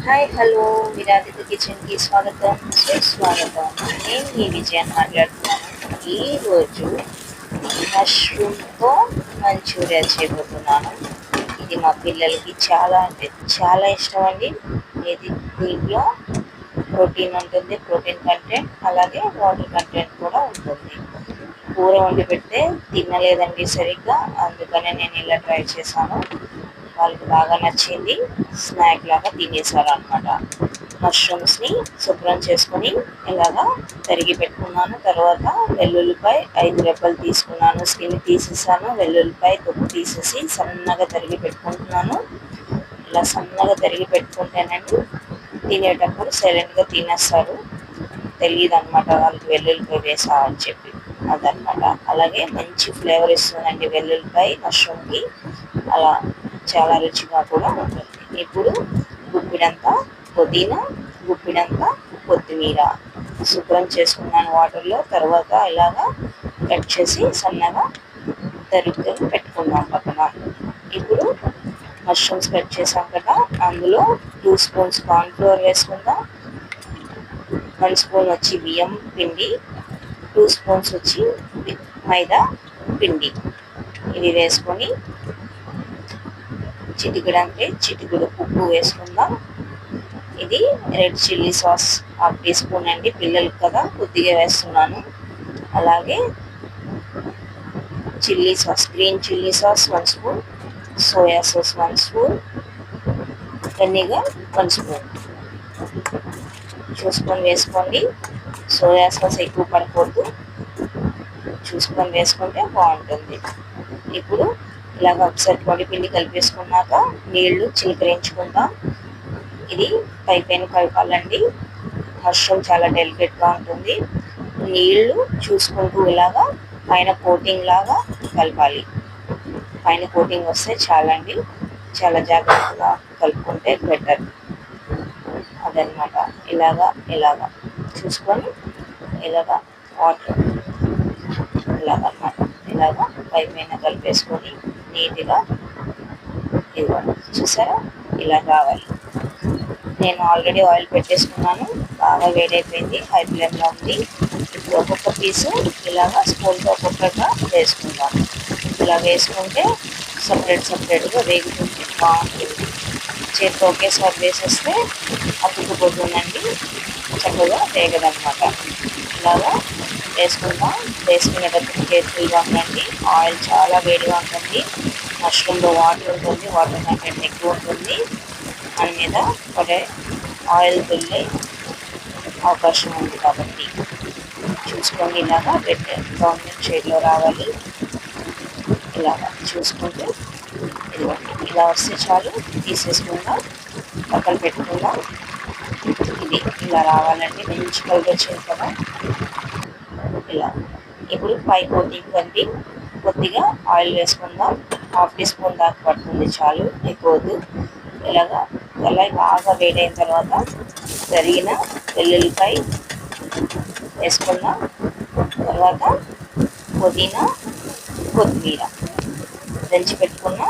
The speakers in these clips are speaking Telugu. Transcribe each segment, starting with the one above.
హాయ్ హలో విరాధిత కిచెన్కి స్వాగతం సుస్వాగతం. నేను మీ విజయాన్ని మాట్లాడుతున్నాను. ఈరోజు మష్రూమ్తో మంచూరియా చేయబోతున్నాను. ఇది మా పిల్లలకి చాలా అంటే చాలా ఇష్టం అండి. ఇది దీంట్లో ప్రోటీన్ ఉంటుంది, ప్రోటీన్ కంటెంట్, అలాగే వాటర్ కంటెంట్ కూడా ఉంటుంది. కూర వండి పెడితే తినలేదండి సరిగ్గా, అందుకనే నేను ఇలా ట్రై చేశాను. వాళ్ళకి బాగా నచ్చింది, స్నాక్ లాగా తినేసారు అనమాట. మష్రూమ్స్ని శుభ్రం చేసుకొని ఇలాగా తరిగి పెట్టుకున్నాను. తర్వాత వెల్లుల్లిపాయ 5 రెబ్బలు తీసుకున్నాను, స్కిన్ తీసేసాను. వెల్లుల్లిపాయ తొక్కు తీసేసి సన్నగా తరిగి పెట్టుకుంటున్నాను. ఇలా సన్నగా తరిగి పెట్టుకుంటేనండి తినేటప్పుడు సైలెంట్గా తినేస్తారు, తెలియదు అనమాట వాళ్ళకి వెల్లుల్లిపాయ వేసా అని చెప్పి. అదనమాట. అలాగే మంచి ఫ్లేవర్ ఇస్తుందండి వెల్లుల్లిపాయ మష్రూమ్కి, అలా చాలా రుచిగా కూడా ఉంటుంది. ఇప్పుడు గుప్పిడంతా పుదీనా, గుప్పిడంతా కొత్తిమీర శుభ్రం చేసుకున్నాను వాటర్లో. తర్వాత ఇలాగా కట్ చేసి సన్నగా తరుక్కొని పెట్టుకున్నాం పక్కన. ఇప్పుడు మష్రూమ్స్ కట్ చేసాం కదా, అందులో 2 స్పూన్స్ కార్న్ఫ్లోర్ వేసుకుందాం. 1 స్పూన్ వచ్చి బియ్యం పిండి, 2 స్పూన్స్ వచ్చి మైదా పిండి. ఇవి వేసుకొని చిటికెడు ఉప్పు వేసుకుందాం. ఇది red chilli sauce 1/2 teaspoon అండి, పిల్లలకి కదా కొద్దిగా వేస్తున్నాను. అలాగే chilli sauce, green chilli sauce 1 spoon, soya sauce 1 spoon, vinegar 1 spoon చూసుకొని వేసుకోండి. సోయా సాస్ ఎక్కువ పడకూడదు, చూసుకొని వేసుకుంటే బాగుంటుంది. ఇప్పుడు ఇలాగ ఒకసారి పొడి పిండి కలిపేసుకున్నాక నీళ్లు చిలకరించుకుందాం. ఇది పైన కలపాలండి, మష్రూమ్ చాలా డెలికేట్గా ఉంటుంది. నీళ్లు చూసుకుంటూ ఇలాగా పైన కోటింగ్ లాగా కలపాలి. పైన కోటింగ్ వస్తే చాలండి, చాలా జాగ్రత్తగా కలుపుకుంటే బెటర్. అదనమాట. ఇలాగా చూసుకొని ఇలాగా వాటర్ ఇలాగనమాట, ఇలాగా పైన కలిపేసుకొని నీట్గా ఇవ్వండి. చూసారా, ఇలా రావాలి. నేను ఆల్రెడీ ఆయిల్ పెట్టేసుకున్నాను, బాగా వేడైపోయింది, హై ఫ్లేమ్లో ఉంది. ఇప్పుడు ఒక్కొక్క పీసు ఇలాగా స్పూన్తో ఒక్కొక్కగా వేసుకుందాం. ఇలా వేసుకుంటే సపరేట్గా వేగుతుంది, బాగుంటుంది. చేతితో ఒకేసారి వేసేస్తే అతుక్కుపోతుందండి, చక్కగా వేగదనమాట. ఇలాగా వేసుకుందాం. వేసుకునేటప్పుడు కేర్ఫుల్గా ఉండండి, ఆయిల్ చాలా వేడిగా ఉంటుంది. మష్రూమ్లో వాటర్ ఉంటుంది, వాటర్ కంటెంట్ ఎక్కువ ఉంటుంది. మన మీద పడే ఆయిల్ వెళ్ళే అవకాశం ఉంది కాబట్టి చూసుకొని ఇలాగా రెడ్ బ్రౌన్ షేడ్లో రావాలి. ఇలాగా చూసుకుంటూ ఇదిగోండి, ఇలా వస్తే చాలు, తీసేసుకుందాం, పక్కన పెట్టుకుందాం. ఇది ఇలా రావాలండి, మంచి కలర్ వచ్చింది కదా. ఇలా ఇప్పుడు పై కోటింగ్ కండి కొద్దిగా ఆయిల్ వేసుకుందాం. 1/2 టీ స్పూన్ దాకా పడుతుంది, చాలు, ఎక్కువ వద్దు. ఇలాగా కళాయి బాగా వేడైన తర్వాత తరిగిన వెల్లుల్లిపాయ వేసుకుందాం. తర్వాత పుదీనా, కొత్తిమీర, దంచి పెట్టుకున్న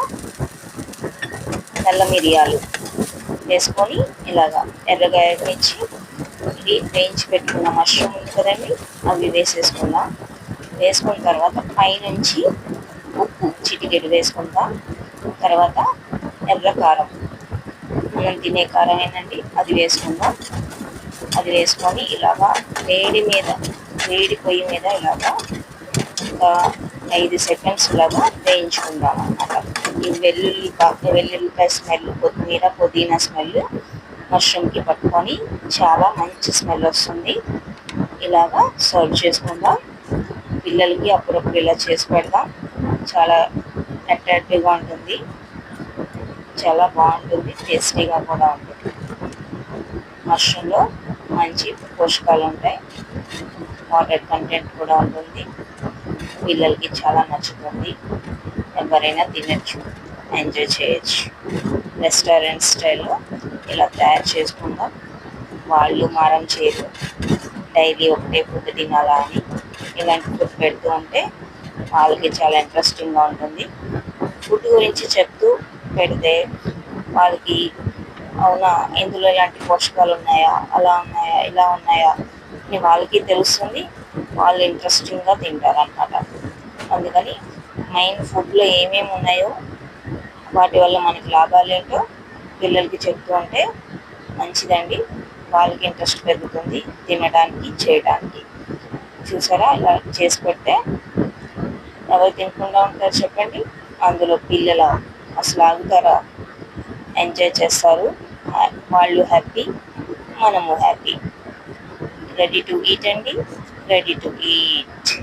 నల్ల మిరియాలు వేసుకొని ఇలాగా ఎర్రగా వేయించి, ఇది వేయించి పెట్టుకున్న మష్రూమ్ ఉంది కదండి, అవి వేసేసుకుందాం. వేసుకున్న తర్వాత పైనుంచి ఉప్పు చిటికెడు వేసుకుందాం. తర్వాత ఎర్ర కారం, మనం తినే కారం ఏంటండి, అది వేసుకుందాం. అది వేసుకొని ఇలాగా వేడి పొయ్యి మీద ఇలాగా ఒక 5 సెకండ్స్ ఇలాగా వేయించుకుందాం అన్నమాట. ఈ వెల్లుల్లిపాయ స్మెల్, కొత్తిమీర పుదీనా స్మెల్ మష్రూమ్కి పట్టుకొని చాలా మంచి స్మెల్ వస్తుంది. ఇలాగా సర్వ్ చేసుకుందాం. పిల్లలకి అప్పుడప్పుడు ఇలా చేసి పెడదాం, చాలా అట్రాక్టివ్గా ఉంటుంది, చాలా బాగుంటుంది, టేస్టీగా కూడా ఉంటుంది. మష్రూమ్లో మంచి పోషకాలు ఉంటాయి, వాటర్ కంటెంట్ కూడా ఉంటుంది, పిల్లలకి చాలా నచ్చుతుంది, ఎవరైనా తినచ్చు, ఎంజాయ్ చేయొచ్చు. రెస్టారెంట్ స్టైల్లో ఇలా తయారు చేసుకుందాం. వాళ్ళు మారం చేయరు, డైలీ ఒకటే ఫుడ్ తినాలా అని. ఇలాంటి ఫుడ్ పెడుతూ ఉంటే వాళ్ళకి చాలా ఇంట్రెస్టింగ్గా ఉంటుంది. ఫుడ్ గురించి చెప్తూ పెడితే వాళ్ళకి అవునా, ఇందులో ఇలాంటి పోషకాలు ఉన్నాయా, అలా ఉన్నాయా, ఇలా ఉన్నాయా అని వాళ్ళకి తెలుస్తుంది. వాళ్ళు ఇంట్రెస్టింగ్గా తింటారనమాట. అందుకని మెయిన్ ఫుడ్లో ఏమేమి ఉన్నాయో వాటి వల్ల మనకి లాభాలు ఏంటో పిల్లలకి చెప్తూ ఉంటే మంచిదండి. వాళ్ళకి ఇంట్రెస్ట్ పెరుగుతుంది తినడానికి, చేయడానికి. చూసారా, ఇలా చేసి పెడితే ఎవరు తినకుండా ఉంటారు చెప్పండి. అందులో పిల్లలు అసలు ఆగుతారా? ఎంజాయ్ చేస్తారు. వాళ్ళు హ్యాపీ, మనము హ్యాపీ. రెడీ టు ఈట్ అండి, రెడీ టు ఈట్.